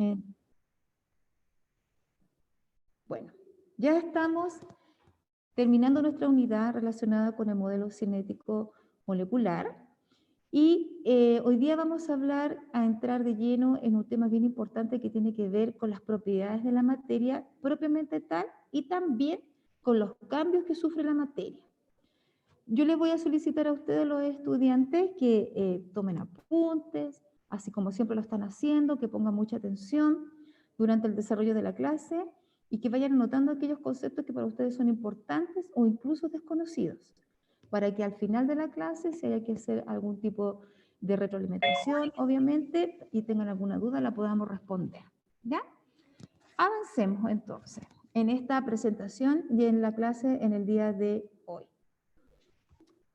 Eh, bueno, ya estamos terminando nuestra unidad relacionada con el modelo cinético molecular y hoy día vamos a entrar de lleno en un tema bien importante que tiene que ver con las propiedades de la materia propiamente tal y también con los cambios que sufre la materia. Yo les voy a solicitar a ustedes, los estudiantes, que tomen apuntes, así como siempre lo están haciendo, que pongan mucha atención durante el desarrollo de la clase y que vayan anotando aquellos conceptos que para ustedes son importantes o incluso desconocidos, para que al final de la clase, si hay que hacer algún tipo de retroalimentación, obviamente, y tengan alguna duda, la podamos responder. ¿Ya? Avancemos entonces en esta presentación y en la clase en el día de hoy.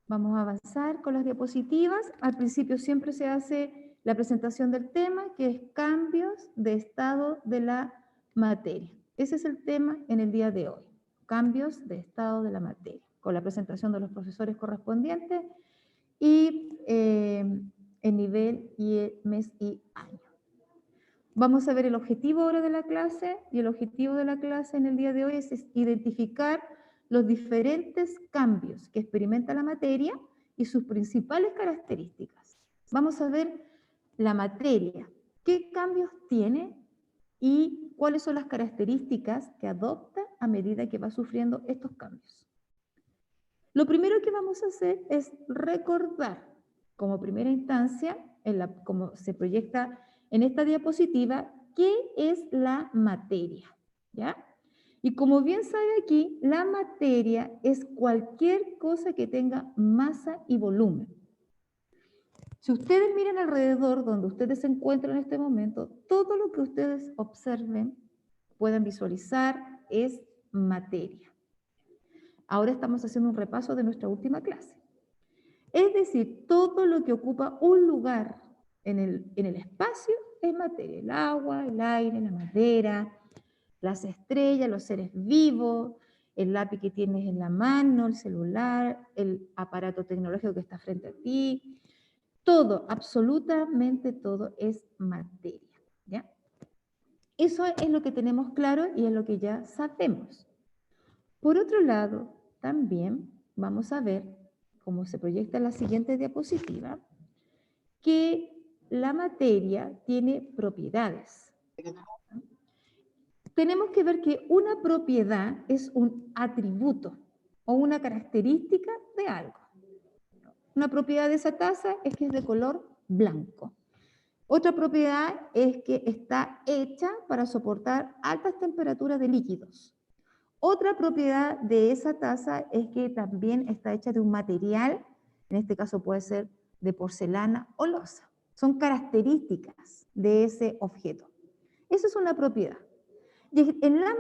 Vamos a avanzar con las diapositivas. Al principio siempre se hace la presentación del tema, que es cambios de estado de la materia. Ese es el tema en el día de hoy, cambios de estado de la materia, con la presentación de los profesores correspondientes y el nivel y el mes y año. Vamos a ver el objetivo ahora de la clase, y el objetivo de la clase en el día de hoy es identificar los diferentes cambios que experimenta la materia y sus principales características. Vamos a ver la materia, qué cambios tiene y cuáles son las características que adopta a medida que va sufriendo estos cambios. Lo primero que vamos a hacer es recordar, como primera instancia, como se proyecta en esta diapositiva, qué es la materia, ¿ya? Y como bien sabe aquí, la materia es cualquier cosa que tenga masa y volumen. Si ustedes miran alrededor donde ustedes se encuentran en este momento, todo lo que ustedes observen, puedan visualizar, es materia. Ahora estamos haciendo un repaso de nuestra última clase. Es decir, todo lo que ocupa un lugar en el espacio es materia. El agua, el aire, la madera, las estrellas, los seres vivos, el lápiz que tienes en la mano, el celular, el aparato tecnológico que está frente a ti. Todo, absolutamente todo es materia, ¿ya? Eso es lo que tenemos claro y es lo que ya sabemos. Por otro lado, también vamos a ver, como se proyecta en la siguiente diapositiva, que la materia tiene propiedades. Tenemos que ver que una propiedad es un atributo o una característica de algo. Una propiedad de esa taza es que es de color blanco. Otra propiedad es que está hecha para soportar altas temperaturas de líquidos. Otra propiedad de esa taza es que también está hecha de un material, en este caso puede ser de porcelana o loza. Son características de ese objeto. Eso es una propiedad. Y en la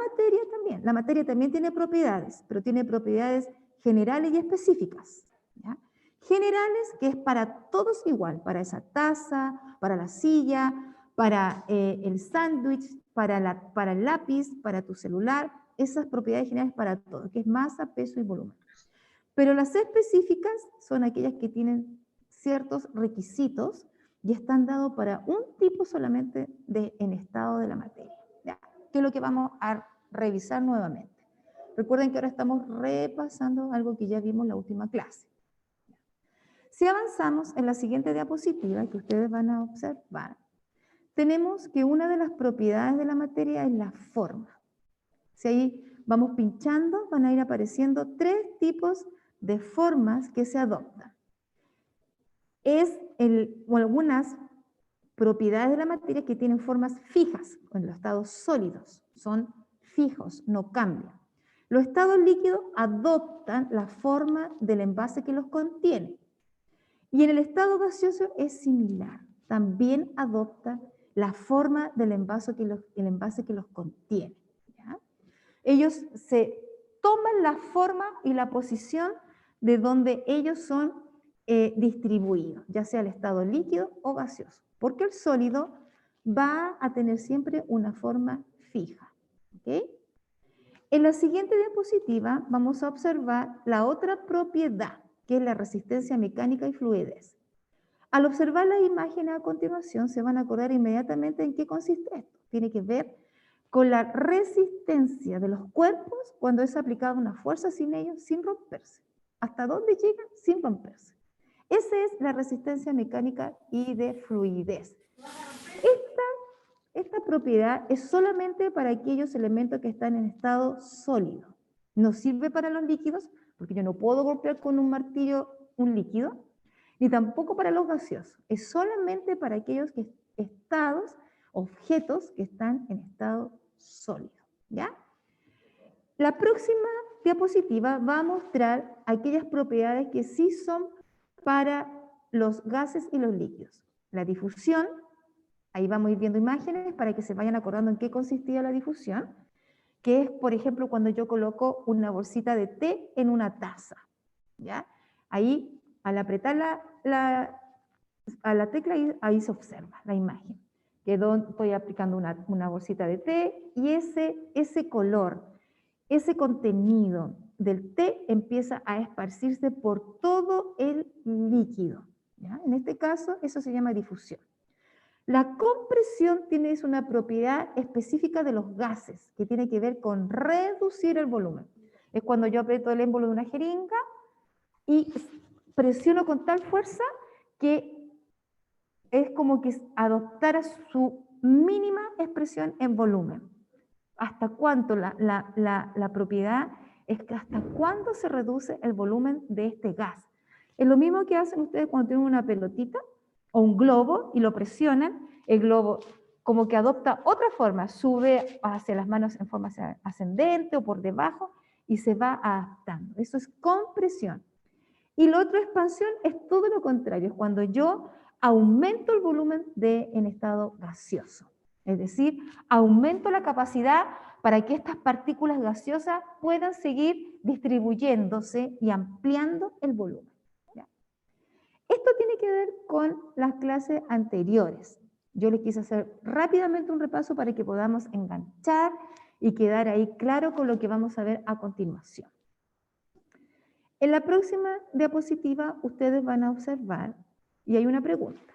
materia también tiene propiedades, pero tiene propiedades generales y específicas. ¿Ya? Generales, que es para todos igual, para esa taza, para la silla, para el sándwich, para el lápiz, para tu celular, esas propiedades generales para todo, que es masa, peso y volumen. Pero las específicas son aquellas que tienen ciertos requisitos y están dados para un tipo solamente en estado de la materia. ¿Ya? Que es lo que vamos a revisar nuevamente. Recuerden que ahora estamos repasando algo que ya vimos en la última clase. Si avanzamos en la siguiente diapositiva que ustedes van a observar, tenemos que una de las propiedades de la materia es la forma. Si ahí vamos pinchando, van a ir apareciendo 3 tipos de formas que se adoptan. Algunas propiedades de la materia que tienen formas fijas, en los estados sólidos, son fijos, no cambian. Los estados líquidos adoptan la forma del envase que los contiene. Y en el estado gaseoso es similar, también adopta la forma del envase que los contiene. ¿Ya? Ellos se toman la forma y la posición de donde ellos son distribuidos, ya sea el estado líquido o gaseoso, porque el sólido va a tener siempre una forma fija. ¿Okay? En la siguiente diapositiva vamos a observar la otra propiedad, que es la resistencia mecánica y fluidez. Al observar las imágenes a continuación, se van a acordar inmediatamente en qué consiste esto. Tiene que ver con la resistencia de los cuerpos cuando es aplicada una fuerza sin ellos, sin romperse. ¿Hasta dónde llegan? Sin romperse. Esa es la resistencia mecánica y de fluidez. Esta propiedad es solamente para aquellos elementos que están en estado sólido. No sirve para los líquidos, porque yo no puedo golpear con un martillo un líquido, ni tampoco para los gaseosos. Es solamente para aquellos objetos que están en estado sólido. ¿Ya? La próxima diapositiva va a mostrar aquellas propiedades que sí son para los gases y los líquidos. La difusión, ahí vamos a ir viendo imágenes para que se vayan acordando en qué consistía la difusión, que es, por ejemplo, cuando yo coloco una bolsita de té en una taza. ¿Ya? Ahí, al apretar a la tecla, ahí se observa la imagen. Estoy aplicando una bolsita de té y ese color, ese contenido del té empieza a esparcirse por todo el líquido. ¿Ya? En este caso, eso se llama difusión. La compresión tiene una propiedad específica de los gases, que tiene que ver con reducir el volumen. Es cuando yo aprieto el émbolo de una jeringa y presiono con tal fuerza que es como que adoptara su mínima expresión en volumen. ¿Hasta cuánto? La propiedad es que hasta cuándo se reduce el volumen de este gas. Es lo mismo que hacen ustedes cuando tienen una pelotita o un globo y lo presionan, el globo como que adopta otra forma, sube hacia las manos en forma ascendente o por debajo y se va adaptando. Eso es compresión. Y la otra expansión es todo lo contrario, es cuando yo aumento el volumen en estado gaseoso. Es decir, aumento la capacidad para que estas partículas gaseosas puedan seguir distribuyéndose y ampliando el volumen. ¿Ya? Esto tiene que ver con las clases anteriores. Yo les quise hacer rápidamente un repaso para que podamos enganchar y quedar ahí claro con lo que vamos a ver a continuación. En la próxima diapositiva ustedes van a observar, y hay una pregunta.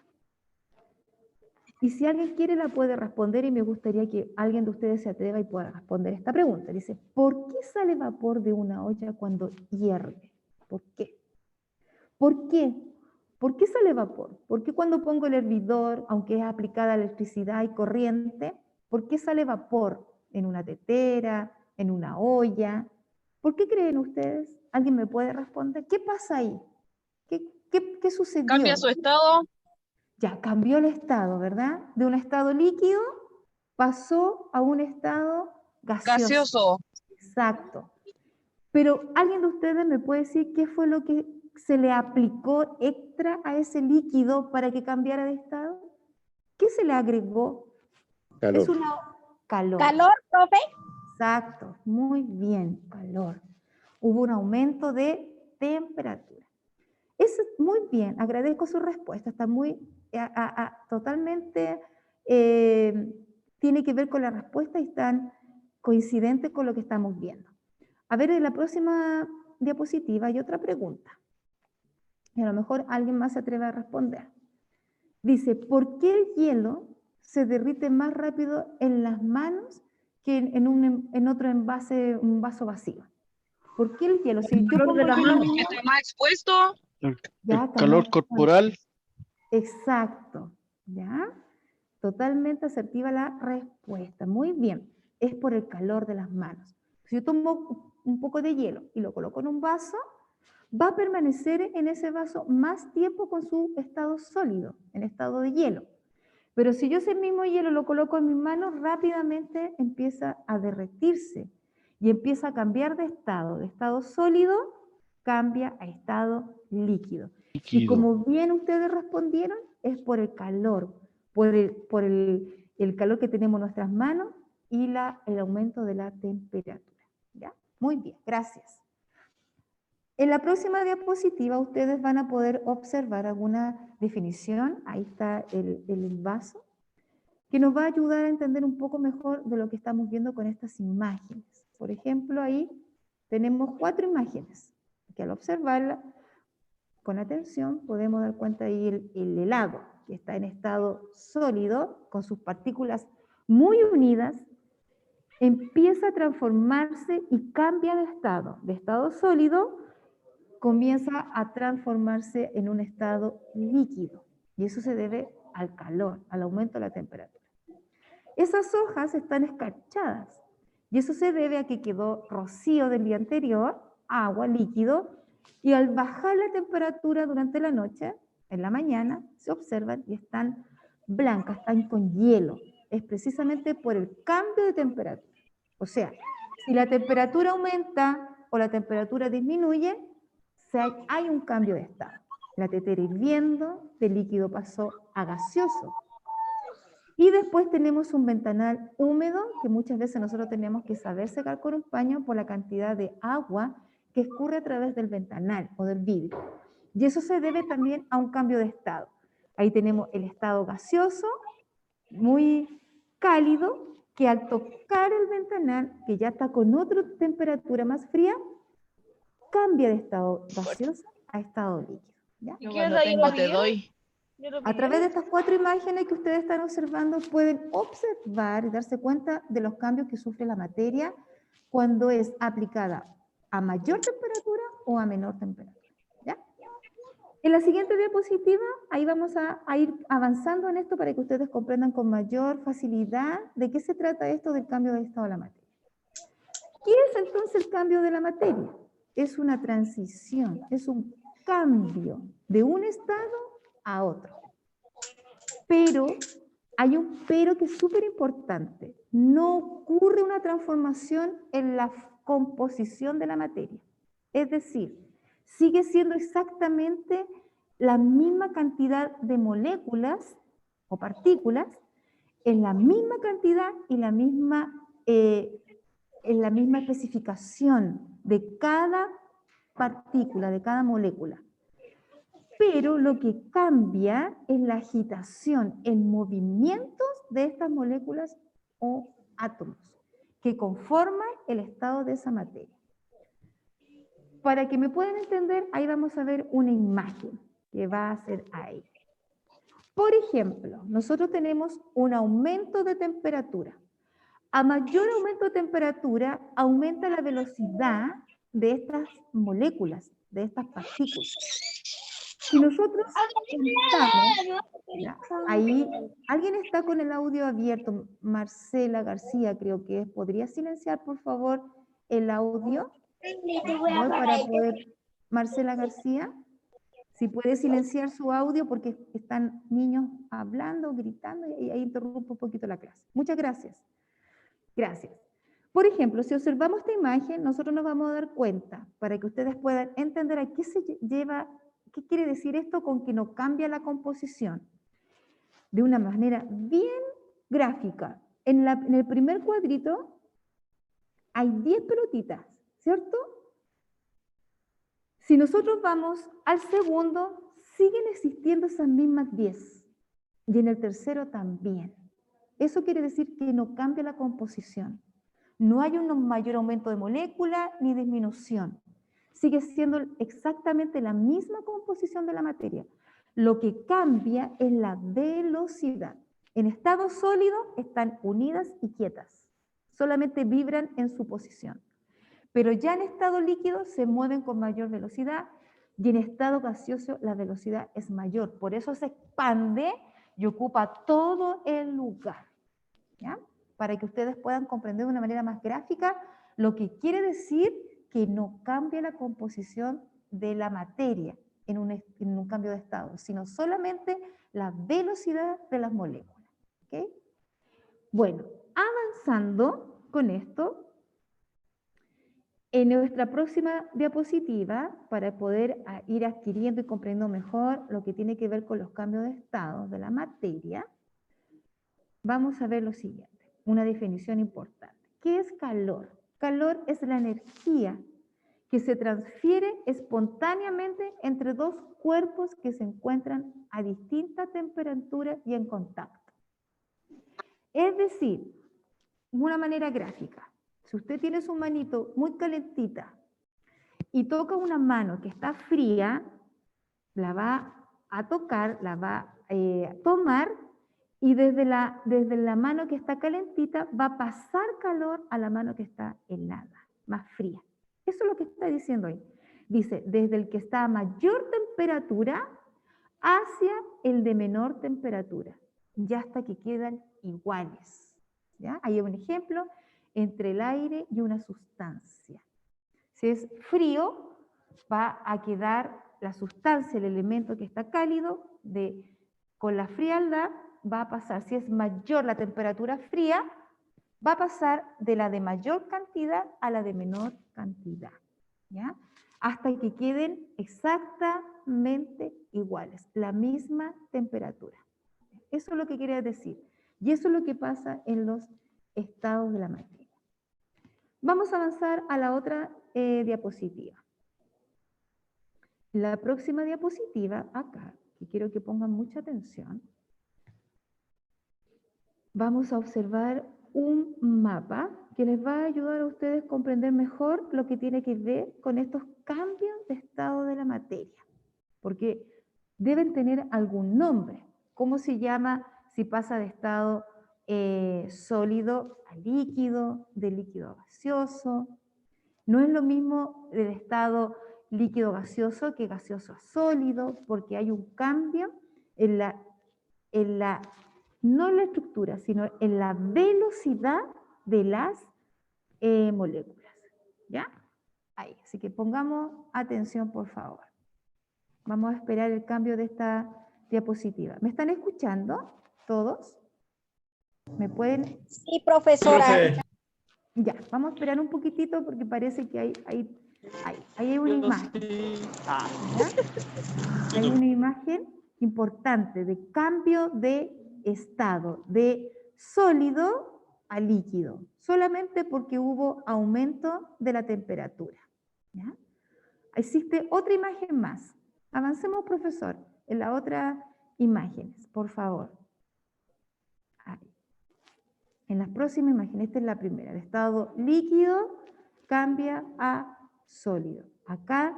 Y si alguien quiere la puede responder y me gustaría que alguien de ustedes se atreva y pueda responder esta pregunta. Dice, ¿por qué sale vapor de una olla cuando hierve? ¿Por qué? ¿Por qué? ¿Por qué sale vapor? ¿Por qué cuando pongo el hervidor, aunque es aplicada electricidad y corriente, por qué sale vapor en una tetera, en una olla? ¿Por qué creen ustedes? ¿Alguien me puede responder? ¿Qué pasa ahí? ¿Qué sucedió? Cambia su estado. Ya cambió el estado, ¿verdad? De un estado líquido pasó a un estado gaseoso. Exacto. Pero ¿alguien de ustedes me puede decir qué fue lo que se le aplicó extra a ese líquido para que cambiara de estado? ¿Qué se le agregó? Calor. Es calor. ¿Calor, profe? Exacto, muy bien, calor. Hubo un aumento de temperatura. Eso es muy bien, agradezco su respuesta, está muy, totalmente, tiene que ver con la respuesta y están coincidentes con lo que estamos viendo. A ver, en la próxima diapositiva hay otra pregunta. Y a lo mejor alguien más se atreve a responder. Dice, ¿por qué el hielo se derrite más rápido en las manos que en otro envase, un vaso vacío? ¿Por qué el hielo? Si yo pongo el hielo Porque está más expuesto. El ya, calor corporal. Exacto, ¿ya? Totalmente asertiva la respuesta. Muy bien, es por el calor de las manos. Si yo tomo un poco de hielo y lo coloco en un vaso, va a permanecer en ese vaso más tiempo con su estado sólido, en estado de hielo. Pero si yo ese mismo hielo lo coloco en mis manos, rápidamente empieza a derretirse y empieza a cambiar de estado sólido, cambia a estado líquido. Y como bien ustedes respondieron, es por el calor, por el calor que tenemos en nuestras manos y el aumento de la temperatura. ¿Ya? Muy bien, gracias. En la próxima diapositiva ustedes van a poder observar alguna definición, ahí está el vaso, que nos va a ayudar a entender un poco mejor de lo que estamos viendo con estas imágenes. Por ejemplo, ahí tenemos 4 imágenes, que al observarla con atención, podemos dar cuenta ahí el helado, que está en estado sólido, con sus partículas muy unidas, empieza a transformarse y cambia de estado sólido, comienza a transformarse en un estado líquido. Y eso se debe al calor, al aumento de la temperatura. Esas hojas están escarchadas y eso se debe a que quedó rocío del día anterior, agua, líquido, y al bajar la temperatura durante la noche, en la mañana, se observan y están blancas, están con hielo. Es precisamente por el cambio de temperatura. O sea, si la temperatura aumenta o la temperatura disminuye, hay un cambio de estado. La tetera hirviendo, de líquido pasó a gaseoso. Y después tenemos un ventanal húmedo que muchas veces nosotros tenemos que saber secar con un paño por la cantidad de agua que escurre a través del ventanal o del vidrio. Y eso se debe también a un cambio de estado. Ahí tenemos el estado gaseoso, muy cálido, que al tocar el ventanal, que ya está con otra temperatura más fría, cambia de estado gaseoso a estado líquido. ¿Ya? Yo cuando tengo te doy. A través de estas 4 imágenes que ustedes están observando, pueden observar y darse cuenta de los cambios que sufre la materia cuando es aplicada a mayor temperatura o a menor temperatura. ¿Ya? En la siguiente diapositiva, ahí vamos a ir avanzando en esto para que ustedes comprendan con mayor facilidad de qué se trata esto del cambio de estado de la materia. ¿Qué es entonces el cambio de la materia? Es una transición, es un cambio de un estado a otro. Pero hay un pero que es súper importante. No ocurre una transformación en la composición de la materia. Es decir, sigue siendo exactamente la misma cantidad de moléculas o partículas en la misma cantidad y en la misma especificación de cada partícula, de cada molécula. Pero lo que cambia es la agitación en movimientos de estas moléculas o átomos que conforman el estado de esa materia. Para que me puedan entender, ahí vamos a ver una imagen que va a ser ahí. Por ejemplo, nosotros tenemos un aumento de temperatura. A mayor aumento de temperatura, aumenta la velocidad de estas moléculas, de estas partículas. Si nosotros contamos, ¿ya? Ahí, ¿alguien está con el audio abierto? Marcela García, creo que es. ¿Podría silenciar, por favor, el audio? Por favor, para poder... Marcela García, si puede silenciar su audio porque están niños hablando, gritando y ahí interrumpe un poquito la clase. Muchas gracias. Gracias. Por ejemplo, si observamos esta imagen, nosotros nos vamos a dar cuenta, para que ustedes puedan entender a qué se lleva, qué quiere decir esto con que no cambia la composición. De una manera bien gráfica. En el primer cuadrito hay 10 pelotitas, ¿cierto? Si nosotros vamos al segundo, siguen existiendo esas mismas 10. Y en el tercero también. Eso quiere decir que no cambia la composición. No hay un mayor aumento de molécula ni disminución. Sigue siendo exactamente la misma composición de la materia. Lo que cambia es la velocidad. En estado sólido están unidas y quietas. Solamente vibran en su posición. Pero ya en estado líquido se mueven con mayor velocidad y en estado gaseoso la velocidad es mayor. Por eso se expande y ocupa todo el lugar. ¿Ya? Para que ustedes puedan comprender de una manera más gráfica lo que quiere decir que no cambia la composición de la materia en un cambio de estado, sino solamente la velocidad de las moléculas. ¿Okay? Bueno, avanzando con esto, en nuestra próxima diapositiva, para poder ir adquiriendo y comprendiendo mejor lo que tiene que ver con los cambios de estado de la materia, vamos a ver lo siguiente, una definición importante. ¿Qué es calor? Calor es la energía que se transfiere espontáneamente entre dos cuerpos que se encuentran a distinta temperatura y en contacto. Es decir, de una manera gráfica, si usted tiene su manito muy calentita y toca una mano que está fría, la va a tocar, la va a tomar y desde la mano que está calentita va a pasar calor a la mano que está helada, más fría. Eso es lo que está diciendo ahí. Dice, desde el que está a mayor temperatura hacia el de menor temperatura, ya hasta que quedan iguales. ¿Ya? Ahí hay un ejemplo entre el aire y una sustancia. Si es frío, va a quedar la sustancia, el elemento que está cálido, con la frialdad va a pasar, si es mayor la temperatura fría, va a pasar de la de mayor cantidad a la de menor cantidad, ¿ya? Hasta que queden exactamente iguales, la misma temperatura. Eso es lo que quiere decir. Y eso es lo que pasa en los estados de la materia. Vamos a avanzar a la otra diapositiva. La próxima diapositiva, acá, que quiero que pongan mucha atención, vamos a observar un mapa que les va a ayudar a ustedes a comprender mejor lo que tiene que ver con estos cambios de estado de la materia, porque deben tener algún nombre. ¿Cómo se llama si pasa de estado sólido a líquido, de líquido a gaseoso? No es lo mismo del estado líquido gaseoso que gaseoso a sólido, porque hay un cambio en no en la estructura, sino en la velocidad de las moléculas. ¿Ya? Ahí, así que pongamos atención, por favor. Vamos a esperar el cambio de esta diapositiva. ¿Me están escuchando todos? ¿Me pueden? Sí, profesora. Profe. Ya, vamos a esperar un poquitito porque parece que hay una imagen. ¿Ya? Hay una imagen importante de cambio de estado, de sólido a líquido, solamente porque hubo aumento de la temperatura. ¿Ya? Existe otra imagen más. Avancemos, profesor, en la otra imagen, por favor. Ahí. En la próxima imagen, esta es la primera, el estado líquido cambia a sólido. Acá,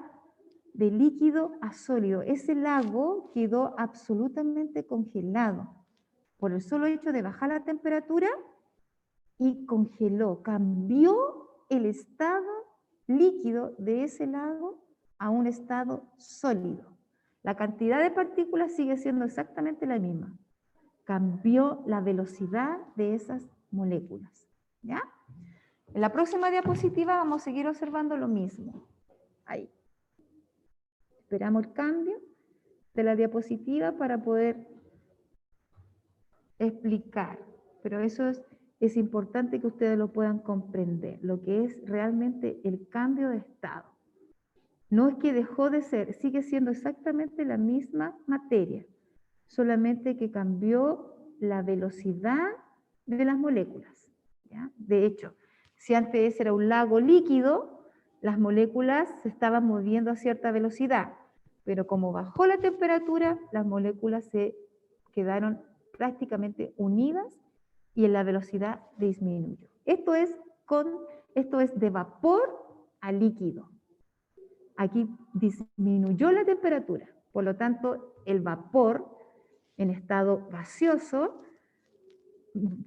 de líquido a sólido, ese lago quedó absolutamente congelado por el solo hecho de bajar la temperatura y congeló, cambió el estado líquido de ese lago a un estado sólido. La cantidad de partículas sigue siendo exactamente la misma. Cambió la velocidad de esas moléculas. ¿Ya? En la próxima diapositiva vamos a seguir observando lo mismo. Ahí. Esperamos el cambio de la diapositiva para poder explicar. Pero eso es importante que ustedes lo puedan comprender, lo que es realmente el cambio de estado. No es que dejó de ser, sigue siendo exactamente la misma materia, solamente que cambió la velocidad de las moléculas. ¿Ya? De hecho, si antes era un lago líquido, las moléculas se estaban moviendo a cierta velocidad, pero como bajó la temperatura, las moléculas se quedaron prácticamente unidas y en la velocidad disminuyó. Esto es de vapor a líquido. Aquí disminuyó la temperatura, por lo tanto el vapor en estado gaseoso,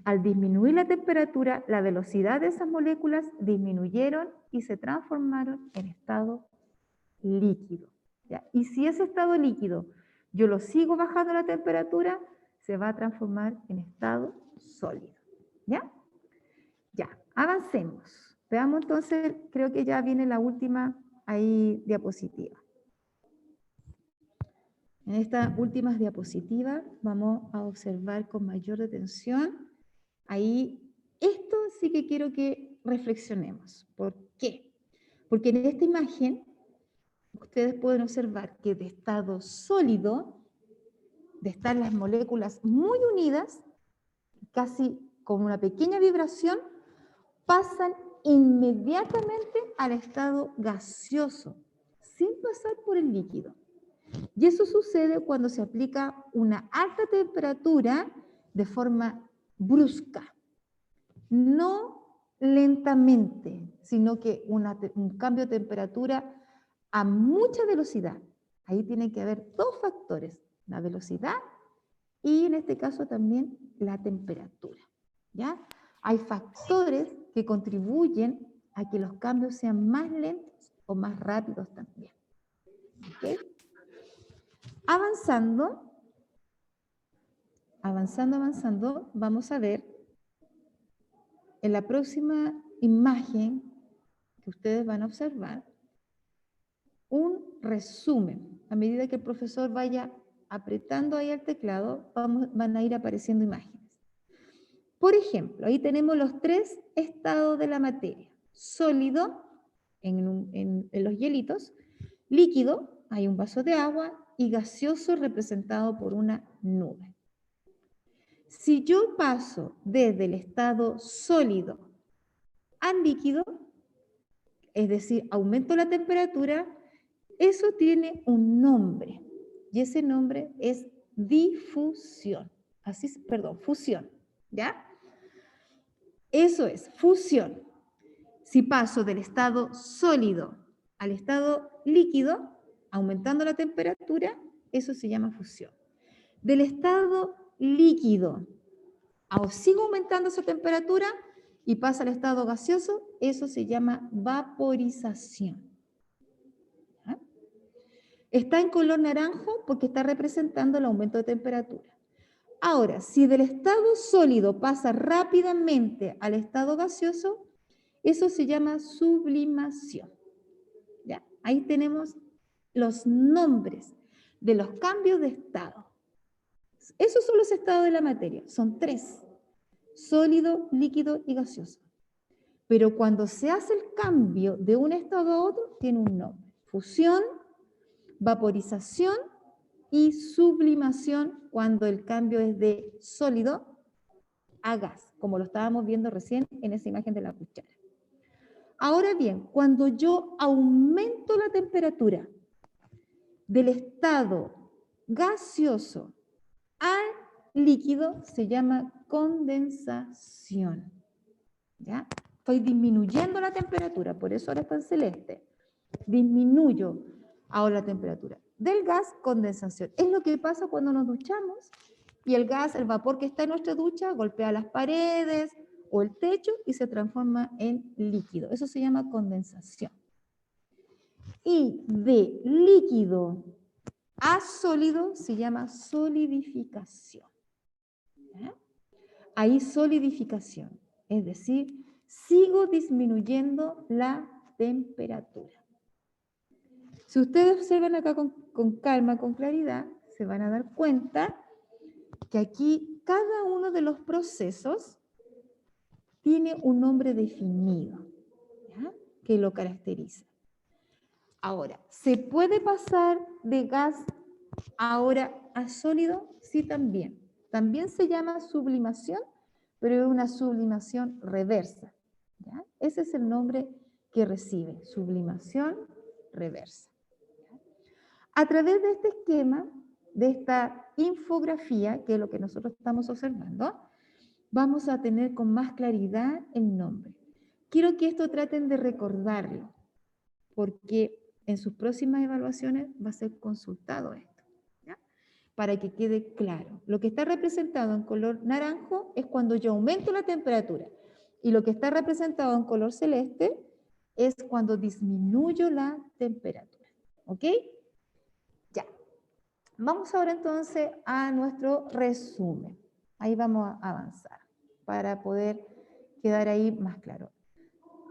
al disminuir la temperatura, la velocidad de esas moléculas disminuyeron y se transformaron en estado líquido. ¿Ya? Y si ese estado líquido yo lo sigo bajando la temperatura, se va a transformar en estado sólido. ¿Ya? Ya, avancemos. Veamos entonces, creo que ya viene la última diapositiva. En esta última diapositiva vamos a observar con mayor atención. Ahí, esto sí que quiero que reflexionemos. ¿Por qué? Porque en esta imagen ustedes pueden observar que de estado sólido, de estar las moléculas muy unidas, casi con una pequeña vibración, pasan inmediatamente al estado gaseoso, sin pasar por el líquido. Y eso sucede cuando se aplica una alta temperatura de forma brusca, no lentamente, sino que un cambio de temperatura a mucha velocidad, Ahí tiene que haber dos factores, la velocidad y en este caso también la temperatura, ¿ya? Hay factores que contribuyen a que los cambios sean más lentos o más rápidos también. ¿Ok? Avanzando, vamos a ver en la próxima imagen que ustedes van a observar un resumen. A medida que el profesor vaya apretando ahí el teclado, van a ir apareciendo imágenes. Por ejemplo, ahí tenemos los tres estados de la materia. Sólido, en los hielitos, líquido, hay un vaso de agua, y gaseoso representado por una nube. Si yo paso desde el estado sólido al líquido, es decir, aumento la temperatura, eso tiene un nombre, y ese nombre es difusión. Fusión, ¿ya? Eso es, fusión. Si paso del estado sólido al estado líquido, aumentando la temperatura, eso se llama fusión. Del estado líquido, sigo aumentando esa temperatura y pasa al estado gaseoso, eso se llama vaporización. ¿Ah? Está en color naranjo porque está representando el aumento de temperatura. Ahora, si del estado sólido pasa rápidamente al estado gaseoso, eso se llama sublimación. ¿Ya? Ahí tenemos los nombres de los cambios de estado. Esos son los estados de la materia, son tres: sólido, líquido y gaseoso. Pero cuando se hace el cambio de un estado a otro, tiene un nombre: fusión, vaporización y sublimación, cuando el cambio es de sólido a gas, como lo estábamos viendo recién en esa imagen de la cuchara. Ahora bien, cuando yo aumento la temperatura del estado gaseoso al líquido, se llama condensación. ¿Ya? Estoy disminuyendo la temperatura, por eso ahora está en celeste. Disminuyo ahora la temperatura. Del gas, condensación. Es lo que pasa cuando nos duchamos y el gas, el vapor que está en nuestra ducha, golpea las paredes o el techo y se transforma en líquido. Eso se llama condensación. Y de líquido a sólido se llama solidificación. ¿Ya? Ahí solidificación, es decir, sigo disminuyendo la temperatura. Si ustedes observan acá con calma, con claridad, se van a dar cuenta que aquí cada uno de los procesos tiene un nombre definido, ¿ya? Que lo caracteriza. Ahora, ¿se puede pasar de gas ahora a sólido? Sí, también. También se llama sublimación, pero es una sublimación reversa, ¿ya? Ese es el nombre que recibe, sublimación reversa. ¿Ya? A través de este esquema, de esta infografía, que es lo que nosotros estamos observando, vamos a tener con más claridad el nombre. Quiero que esto traten de recordarlo, porque en sus próximas evaluaciones va a ser consultado esto, ¿ya? Para que quede claro. Lo que está representado en color naranjo es cuando yo aumento la temperatura, y lo que está representado en color celeste es cuando disminuyo la temperatura. ¿Ok? Ya. Vamos ahora entonces a nuestro resumen. Ahí vamos a avanzar para poder quedar ahí más claro.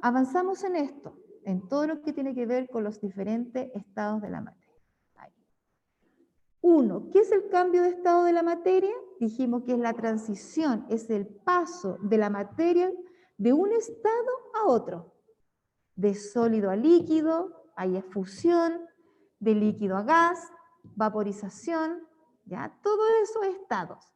Avanzamos en esto, en todo lo que tiene que ver con los diferentes estados de la materia. Ahí. 1. ¿Qué es el cambio de estado de la materia? Dijimos que es la transición, es el paso de la materia de un estado a otro. De sólido a líquido, ahí es fusión, de líquido a gas, vaporización, ¿ya? Todos esos estados,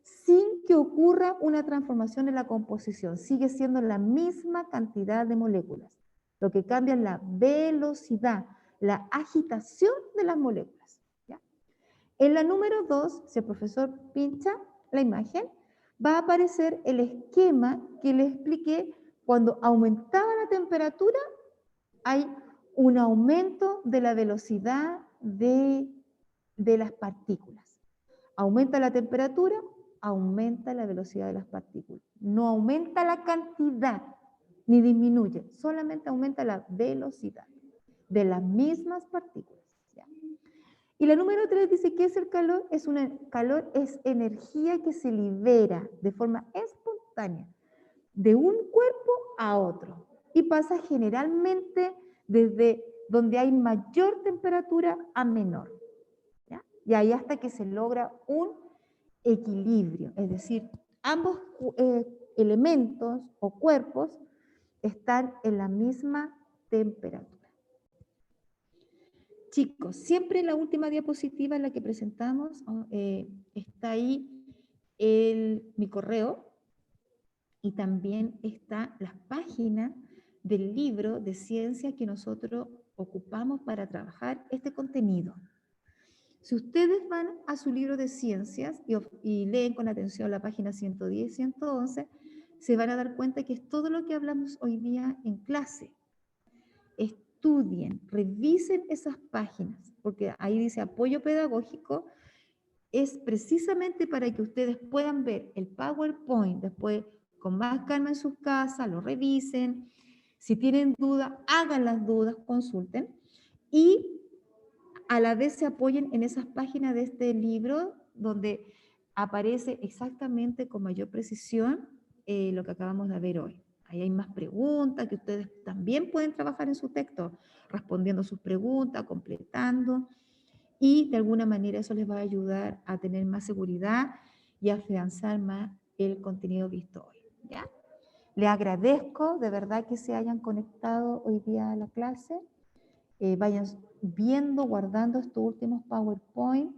sin que ocurra una transformación en la composición, sigue siendo la misma cantidad de moléculas. Lo que cambia es la velocidad, la agitación de las moléculas, ¿ya? En la número 2, si el profesor pincha la imagen, va a aparecer el esquema que le expliqué. Cuando aumentaba la temperatura, hay un aumento de la velocidad de las partículas. Aumenta la temperatura, aumenta la velocidad de las partículas. No aumenta la cantidad, ni disminuye, solamente aumenta la velocidad de las mismas partículas. ¿Ya? Y la número 3 dice que es el calor. Calor es energía que se libera de forma espontánea de un cuerpo a otro y pasa generalmente desde donde hay mayor temperatura a menor. ¿Ya? Y ahí hasta que se logra un equilibrio, es decir, ambos elementos o cuerpos están en la misma temperatura. Chicos, siempre en la última diapositiva en la que presentamos está ahí mi correo y también está la página del libro de ciencia que nosotros ocupamos para trabajar este contenido. Si ustedes van a su libro de ciencias y leen con atención la página 110 y 111, se van a dar cuenta que es todo lo que hablamos hoy día en clase. Estudien, revisen esas páginas, porque ahí dice apoyo pedagógico, es precisamente para que ustedes puedan ver el PowerPoint después con más calma en sus casas, lo revisen. Si tienen dudas, hagan las dudas, consulten y a la vez se apoyen en esas páginas de este libro donde aparece exactamente con mayor precisión lo que acabamos de ver hoy. Ahí hay más preguntas que ustedes también pueden trabajar en su texto, respondiendo sus preguntas, completando, y de alguna manera eso les va a ayudar a tener más seguridad y a afianzar más el contenido visto hoy. ¿Ya? Les agradezco de verdad que se hayan conectado hoy día a la clase. Vayan viendo, guardando estos últimos PowerPoint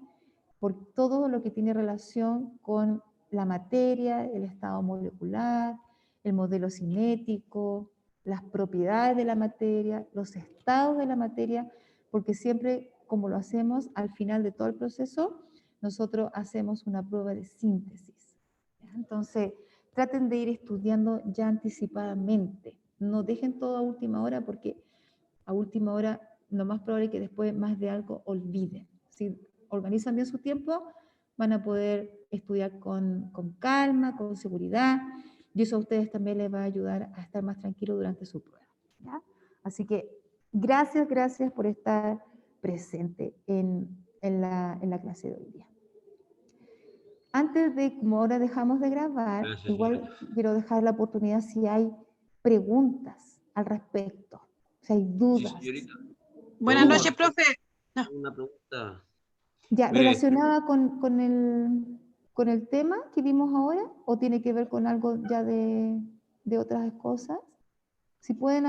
por todo lo que tiene relación con la materia, el estado molecular, el modelo cinético, las propiedades de la materia, los estados de la materia, porque siempre, como lo hacemos al final de todo el proceso, nosotros hacemos una prueba de síntesis. ¿Ya? Entonces, traten de ir estudiando ya anticipadamente. No dejen todo a última hora porque a última hora lo más probable es que después más de algo olviden. Si organizan bien su tiempo, van a poder estudiar con calma, con seguridad, y eso a ustedes también les va a ayudar a estar más tranquilos durante su prueba. ¿Ya? Así que gracias por estar presente en la clase de hoy día. Antes de, como ahora dejamos de grabar, Gracias, igual señorita. quiero dejar la oportunidad si hay preguntas al respecto, si hay Sí, dudas. señorita. Buenas Yo noches, profe. No. tengo una pregunta. Ya, Mire, ¿relacionada con el tema que vimos ahora o tiene que ver con algo ya de otras cosas? Si pueden